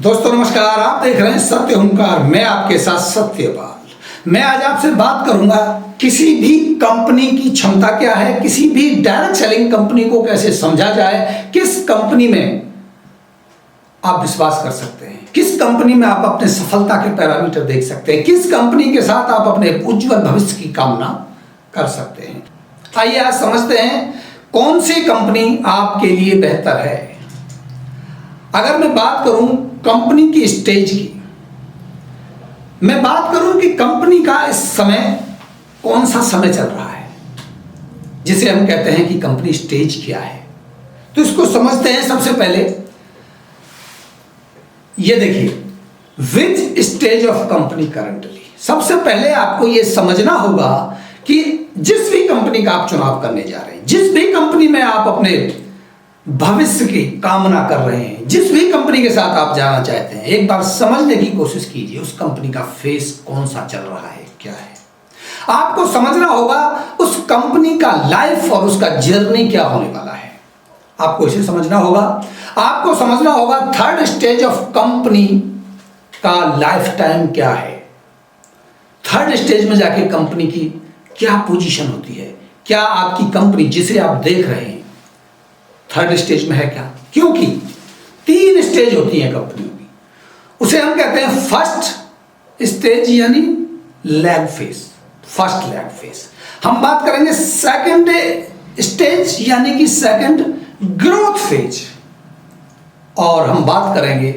दोस्तों नमस्कार, आप देख रहे हैं सत्य हुंकार। मैं आपके साथ सत्यपाल। मैं आज आपसे बात करूंगा किसी भी कंपनी की क्षमता क्या है, किसी भी डायरेक्ट सेलिंग कंपनी को कैसे समझा जाए, किस कंपनी में आप विश्वास कर सकते हैं, किस कंपनी में आप अपने सफलता के पैरामीटर देख सकते हैं, किस कंपनी के साथ आप अपने उज्जवल भविष्य की कामना कर सकते हैं। आइए आज समझते हैं कौन सी कंपनी आपके लिए बेहतर है। अगर मैं बात करूं कंपनी की स्टेज की, मैं बात करूं कि कंपनी का इस समय कौन सा समय चल रहा है, जिसे हम कहते हैं कि कंपनी स्टेज क्या है, तो इसको समझते हैं। सबसे पहले ये देखिए, which stage of company currently. सबसे पहले आपको ये समझना होगा कि जिस भी कंपनी का आप चुनाव करने जा रहे हैं, जिस भी कंपनी में आप अपने भविष्य की कामना कर रहे हैं, जिस भी कंपनी के साथ आप जाना चाहते हैं, एक बार समझने की कोशिश कीजिए उस कंपनी का फेस कौन सा चल रहा है, क्या है। आपको समझना होगा उस कंपनी का लाइफ और उसका जर्नी क्या होने वाला है। आपको इसे समझना होगा। आपको समझना होगा थर्ड स्टेज ऑफ कंपनी का लाइफ टाइम क्या है। थर्ड स्टेज में जाके कंपनी की क्या पोजीशन होती है, क्या आपकी कंपनी जिसे आप देख रहे हैं थर्ड स्टेज में है क्या। क्योंकि 3 स्टेज होती हैं कंपनियों की, उसे हम कहते हैं फर्स्ट स्टेज यानी lag phase, first lag phase. हम बात करेंगे सेकंड स्टेज यानी कि सेकंड ग्रोथ फेज, और हम बात करेंगे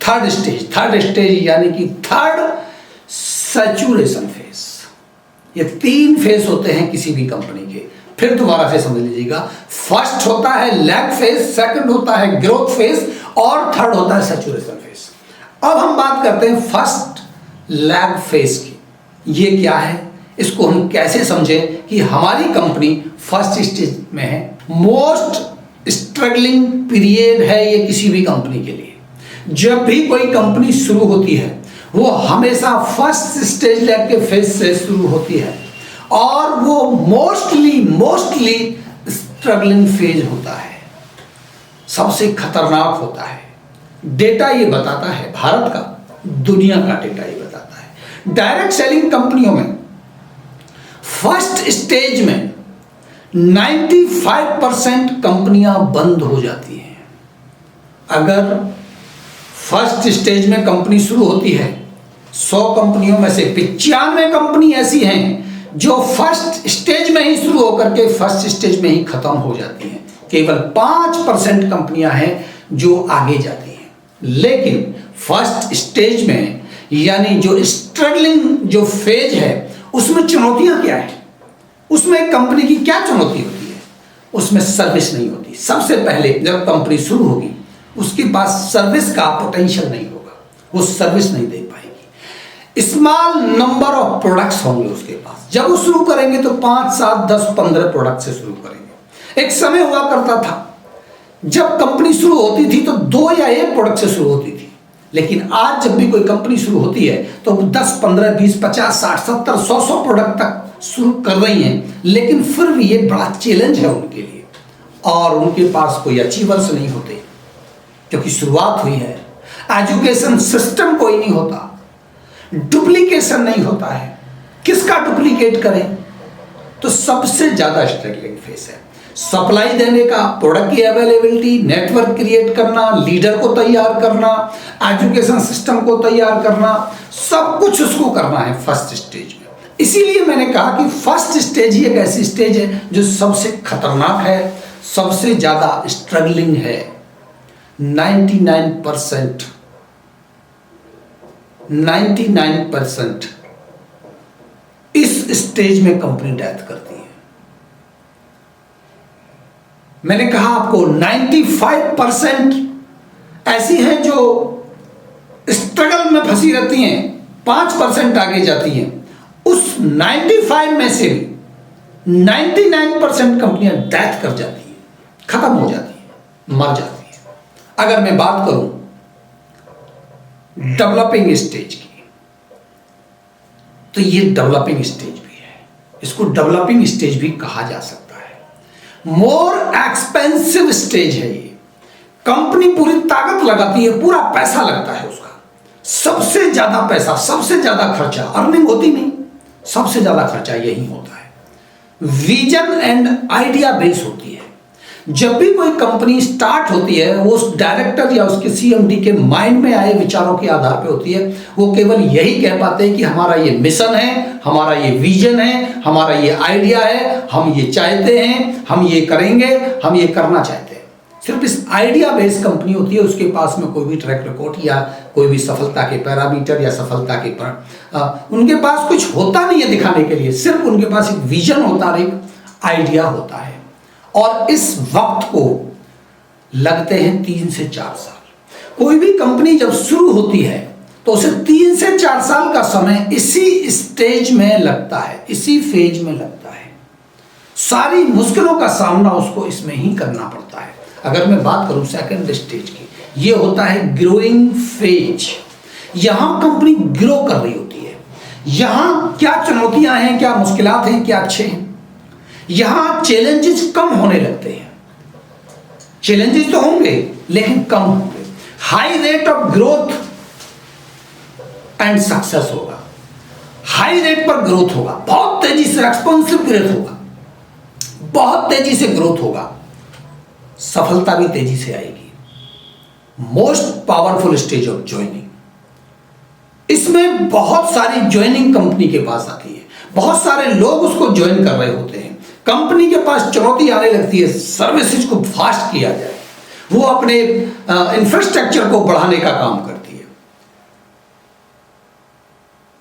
थर्ड स्टेज यानी कि थर्ड सैचुरेशन फेज। ये 3 फेज होते हैं किसी भी कंपनी के। फिर दोबारा से समझ लीजिएगा, फर्स्ट होता है लैग फेज, सेकंड होता है ग्रोथ फेज और थर्ड होता है सैचुरेशन फेज। अब हम बात करते हैं फर्स्ट लैग फेज की। ये क्या है, इसको हम कैसे समझें कि हमारी कंपनी फर्स्ट स्टेज में है। मोस्ट स्ट्रगलिंग पीरियड है ये किसी भी कंपनी के लिए। जब भी कोई कंपनी शुरू होती है वो हमेशा फर्स्ट स्टेज लैग के फेज से शुरू होती है, और वो मोस्टली स्ट्रगलिंग फेज होता है, सबसे खतरनाक होता है। डेटा ये बताता है, भारत का, दुनिया का डेटा ये बताता है। डायरेक्ट सेलिंग कंपनियों में फर्स्ट स्टेज में 95% कंपनियां बंद हो जाती हैं। अगर फर्स्ट स्टेज में कंपनी शुरू होती है, 100 कंपनियों में से 95 कंपनी ऐसी हैं जो फर्स्ट स्टेज में ही शुरू होकर के फर्स्ट स्टेज में ही खत्म हो जाती हैं। केवल 5% कंपनियां हैं जो आगे जाती हैं। लेकिन फर्स्ट स्टेज में यानी जो स्ट्रगलिंग जो फेज है, उसमें चुनौतियां क्या है, उसमें कंपनी की क्या चुनौती होती है। उसमें सर्विस नहीं होती। सबसे पहले जब कंपनी शुरू होगी उसके बाद सर्विस का पोटेंशियल नहीं होगा, वो सर्विस नहीं दे पाएगी। स्मॉल नंबर ऑफ प्रोडक्ट्स होंगे उसके पास। जब वो शुरू करेंगे तो 5, 7, 10, 15 प्रोडक्ट से शुरू करेंगे। एक समय हुआ करता था जब कंपनी शुरू होती थी तो 2 या 1 प्रोडक्ट से शुरू होती थी। लेकिन आज जब भी कोई कंपनी शुरू होती है तो 10, 15, 20, 50, 60, 70, 100 प्रोडक्ट तक शुरू कर रही हैं। लेकिन फिर भी ये बड़ा चैलेंज है उनके लिए, और उनके पास कोई अचीवर्स नहीं होते क्योंकि शुरुआत हुई है। एजुकेशन सिस्टम कोई नहीं होता, डुप्लीकेशन नहीं होता है। किसका डुप्लीकेट करें, तो सबसे ज्यादा स्ट्रगलिंग फेस है। सप्लाई देने का, प्रोडक्ट की अवेलेबिलिटी, नेटवर्क क्रिएट करना, लीडर को तैयार करना, एजुकेशन सिस्टम को तैयार करना, सब कुछ उसको करना है फर्स्ट स्टेज में। इसीलिए मैंने कहा कि फर्स्ट स्टेज ही एक ऐसी स्टेज है जो सबसे खतरनाक है, सबसे ज्यादा स्ट्रगलिंग है। 99% इस स्टेज में कंपनी डेथ करती है। मैंने कहा आपको 95% ऐसी हैं जो स्ट्रगल में फंसी रहती हैं, 5% आगे जाती हैं। उस 95 में से भी 99% कंपनियां डेथ कर जाती हैं, खत्म हो जाती हैं, मर जाती हैं। अगर मैं बात करूं डेवलपिंग स्टेज की, तो ये डेवलपिंग स्टेज भी है, इसको डेवलपिंग स्टेज भी कहा जा सकता है। मोर एक्सपेंसिव स्टेज है ये। कंपनी पूरी ताकत लगाती है, पूरा पैसा लगता है उसका, सबसे ज्यादा पैसा, सबसे ज्यादा खर्चा, अर्निंग होती नहीं, सबसे ज्यादा खर्चा यही होता है। विजन एंड आइडिया बेस होती है। जब भी कोई कंपनी स्टार्ट होती है, वो उस डायरेक्टर या उसके सीएमडी के माइंड में आए विचारों के आधार पे होती है। वो केवल यही कह पाते हैं कि हमारा ये मिशन है, हमारा ये विजन है, हमारा ये आइडिया है, हम ये चाहते हैं, हम ये करेंगे, हम ये करना चाहते हैं। सिर्फ इस आइडिया बेस्ड कंपनी होती है, उसके पास में कोई भी ट्रैक रिकॉर्ड या कोई भी सफलता के पैरामीटर या सफलता के उनके पास कुछ होता नहीं है दिखाने के लिए। सिर्फ उनके पास एक विजन होता है, एक आइडिया होता है। और इस वक्त को लगते हैं 3 से 4 साल। कोई भी कंपनी जब शुरू होती है तो उसे 3 से 4 साल का समय इसी स्टेज में लगता है, इसी फेज में लगता है। सारी मुश्किलों का सामना उसको इसमें ही करना पड़ता है। अगर मैं बात करूं सेकंड स्टेज की, ये होता है ग्रोइंग फेज। यहां कंपनी ग्रो कर रही होती है। यहां क्या चुनौतियां हैं, क्या मुश्किलात हैं, क्या अच्छे हैं। यहां चैलेंजेस कम होने लगते हैं। चैलेंजेस तो होंगे लेकिन कम होंगे। High rate of growth and success होगा। हाई रेट पर ग्रोथ होगा, बहुत तेजी से एक्सपेंसिव ग्रोथ होगा, बहुत तेजी से ग्रोथ होगा, सफलता भी तेजी से आएगी। Most powerful stage of joining, इसमें बहुत सारी ज्वाइनिंग कंपनी के पास आती है, बहुत सारे लोग उसको ज्वाइन कर रहे होते हैं। कंपनी के पास चुनौती आने लगती है, सर्विसेज को फास्ट किया जाए, वो अपने इंफ्रास्ट्रक्चर को बढ़ाने का काम करती है।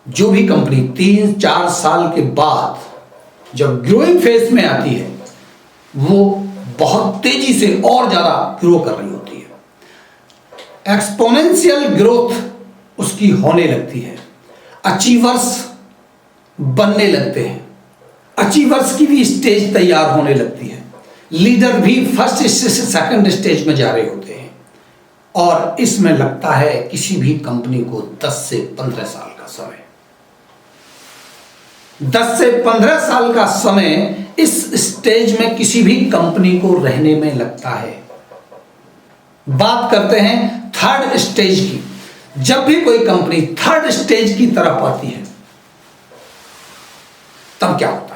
जो भी कंपनी 3-4 साल के बाद जब ग्रोइंग फेज में आती है, वो बहुत तेजी से और ज्यादा ग्रो कर रही होती है। एक्सपोनेंशियल ग्रोथ उसकी होने लगती है। अचीवर्स बनने लगते हैं, अचीवर्स की भी स्टेज तैयार होने लगती है। लीडर भी फर्स्ट से सेकंड स्टेज में जा रहे होते हैं। और इसमें लगता है किसी भी कंपनी को 10 से 15 साल का समय। 10 से 15 साल का समय इस स्टेज में किसी भी कंपनी को रहने में लगता है। बात करते हैं थर्ड स्टेज की। जब भी कोई कंपनी थर्ड स्टेज की तरफ आती है, तब क्या होता है?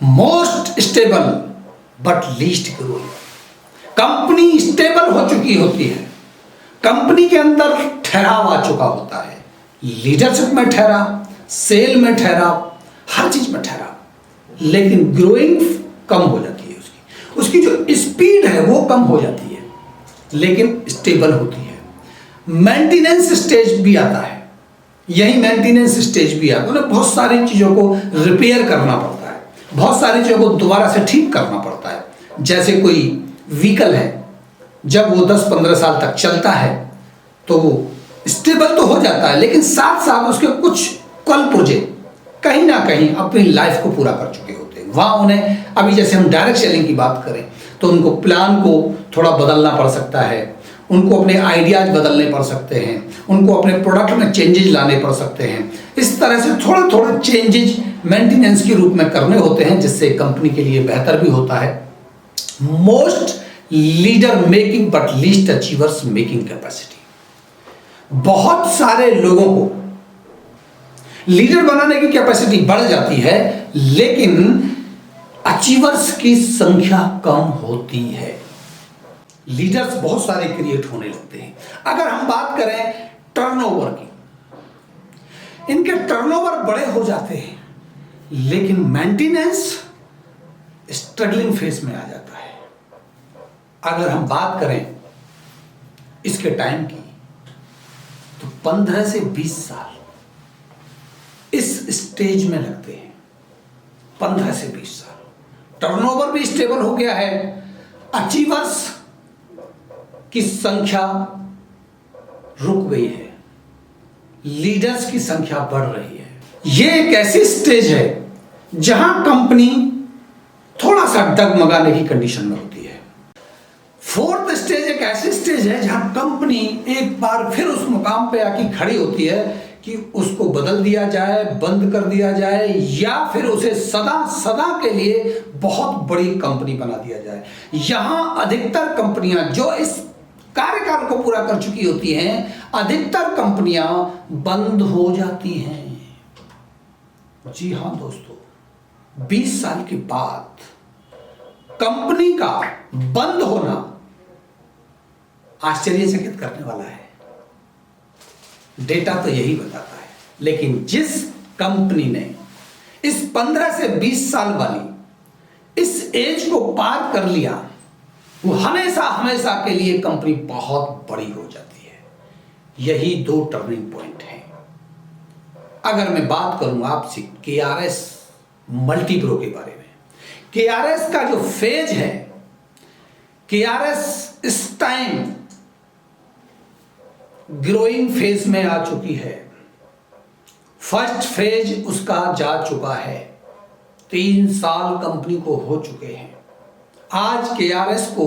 Most stable but least growing. Company stable हो चुकी होती है, कंपनी के अंदर ठहराव आ चुका होता है, लीडरशिप में ठहरा, सेल में ठहरा, हर चीज में ठहरा, लेकिन ग्रोइंग कम हो जाती है। उसकी जो स्पीड है वो कम हो जाती है, लेकिन स्टेबल होती है। मेंटेनेंस स्टेज भी आता है, यही मेंटेनेंस स्टेज भी आता है। उन्हें बहुत सारी चीजों को रिपेयर करना पड़ता है, बहुत सारी चीजों को दोबारा से ठीक करना पड़ता है। जैसे कोई व्हीकल है, जब वो 10-15 साल तक चलता है तो वो स्टेबल तो हो जाता है, लेकिन साथ साथ उसके कुछ कल पुर्जे कहीं ना कहीं अपनी लाइफ को पूरा कर चुके होते हैं। वहाँ उन्हें, अभी जैसे हम डायरेक्ट सेलिंग की बात करें तो उनको प्लान को थोड़ा बदलना पड़ सकता है, उनको अपने आइडियाज बदलने पड़ सकते हैं, उनको अपने प्रोडक्ट में चेंजेज लाने पड़ सकते हैं। इस तरह से थोड़े थोड़े चेंजेज मेंटेनेंस के रूप में करने होते हैं, जिससे कंपनी के लिए बेहतर भी होता है। Most leader making but least achievers making capacity. बहुत सारे लोगों को लीडर बनाने की कैपेसिटी बढ़ जाती है, लेकिन अचीवर्स की संख्या कम होती है। लीडर्स बहुत सारे क्रिएट होने लगते हैं। अगर हम बात करें टर्नओवर की, इनके टर्नओवर बड़े हो जाते हैं, लेकिन मेंटेनेंस स्ट्रगलिंग फेज में आ जाता है। अगर हम बात करें इसके टाइम की, तो 15 से 20 साल इस स्टेज में लगते हैं। 15 से 20 साल टर्नओवर भी स्टेबल हो गया है, अचीवर्स की संख्या रुक गई है, लीडर्स की संख्या बढ़ रही है। यह एक ऐसी स्टेज है जहां कंपनी थोड़ा सा डगमगाने की कंडीशन में होती है। फोर्थ स्टेज एक ऐसी स्टेज है जहां कंपनी एक बार फिर उस मुकाम पे आके खड़ी होती है कि उसको बदल दिया जाए, बंद कर दिया जाए, या फिर उसे सदा सदा के लिए बहुत बड़ी कंपनी बना दिया जाए। यहां अधिकतर कंपनियां जो इस कार्यकाल को पूरा कर चुकी होती हैं, अधिकतर कंपनियां बंद हो जाती हैं। जी हां दोस्तों, 20 साल के बाद कंपनी का बंद होना आश्चर्यचकित करने वाला है। डेटा तो यही बताता है। लेकिन जिस कंपनी ने इस 15 से 20 साल वाली इस एज को पार कर लिया, वो हमेशा हमेशा के लिए कंपनी बहुत बड़ी हो जाती है। यही 2 टर्निंग पॉइंट हैं। अगर मैं बात करूं आपसे KRS मल्टीप्रो के बारे में, KRS का जो फेज है, KRS इस टाइम ग्रोइंग फेज में आ चुकी है। फर्स्ट फेज उसका जा चुका है, 3 साल कंपनी को हो चुके हैं। आज KRS को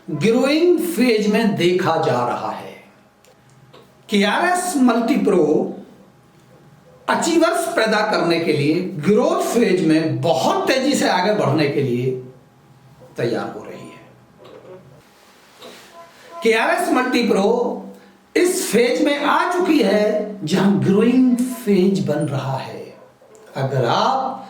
ग्रोइंग फेज में देखा जा रहा है। KRS मल्टीप्रो अचीवर्स पैदा करने के लिए ग्रोथ फेज में बहुत तेजी से आगे बढ़ने के लिए तैयार हो रही है। KRS मल्टीप्रो इस फेज में आ चुकी है जहां ग्रोइंग फेज बन रहा है। अगर आप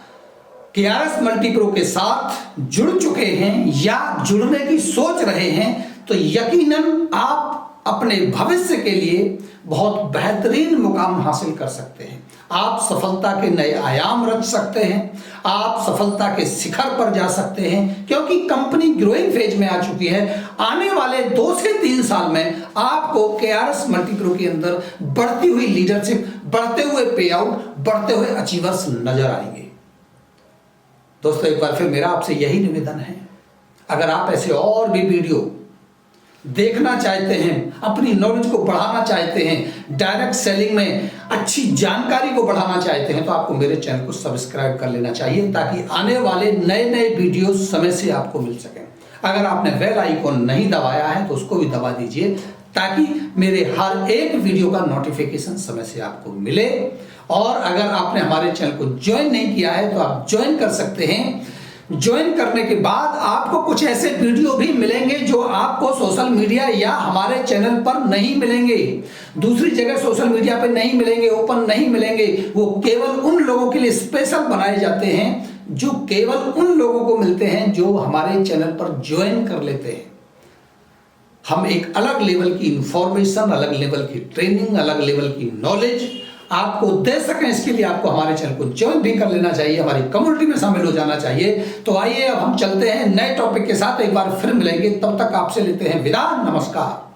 KRS मल्टीप्रो के साथ जुड़ चुके हैं या जुड़ने की सोच रहे हैं, तो यकीनन आप अपने भविष्य के लिए बहुत बेहतरीन मुकाम हासिल कर सकते हैं। आप सफलता के नए आयाम रच सकते हैं, आप सफलता के शिखर पर जा सकते हैं, क्योंकि कंपनी ग्रोइंग फेज में आ चुकी है। आने वाले 2 से 3 साल में आपको KRS मल्टीप्रो के अंदर बढ़ती हुई लीडरशिप, बढ़ते हुए पे आउट, बढ़ते हुए अचीवर्स नजर आएंगे। दोस्तों, एक बार फिर मेरा आपसे यही निवेदन है, अगर आप ऐसे और भी वीडियो देखना चाहते हैं, अपनी नॉलेज को बढ़ाना चाहते हैं, डायरेक्ट सेलिंग में अच्छी जानकारी को बढ़ाना चाहते हैं, तो आपको मेरे चैनल को सब्सक्राइब कर लेना चाहिए, ताकि आने वाले नए नए वीडियो समय से आपको मिल सकें। अगर आपने बेल आइकॉन नहीं दबाया है तो उसको भी दबा दीजिए, ताकि मेरे हर एक वीडियो का नोटिफिकेशन समय से आपको मिले। और अगर आपने हमारे चैनल को ज्वाइन नहीं किया है तो आप ज्वाइन कर सकते हैं। ज्वाइन करने के बाद आपको कुछ ऐसे वीडियो भी मिलेंगे जो आपको सोशल मीडिया या हमारे चैनल पर नहीं मिलेंगे, दूसरी जगह सोशल मीडिया पर नहीं मिलेंगे, ओपन नहीं मिलेंगे। वो केवल उन लोगों के लिए स्पेशल बनाए जाते हैं, जो केवल उन लोगों को मिलते हैं जो हमारे चैनल पर ज्वाइन कर लेते हैं। हम एक अलग लेवल की इंफॉर्मेशन, अलग लेवल की ट्रेनिंग, अलग लेवल की नॉलेज आपको दे सकें, इसके लिए आपको हमारे चैनल को ज्वाइन भी कर लेना चाहिए, हमारी कम्युनिटी में शामिल हो जाना चाहिए। तो आइए अब हम चलते हैं नए टॉपिक के साथ, एक बार फिर मिलेंगे, तब तक आपसे लेते हैं विदा। नमस्कार।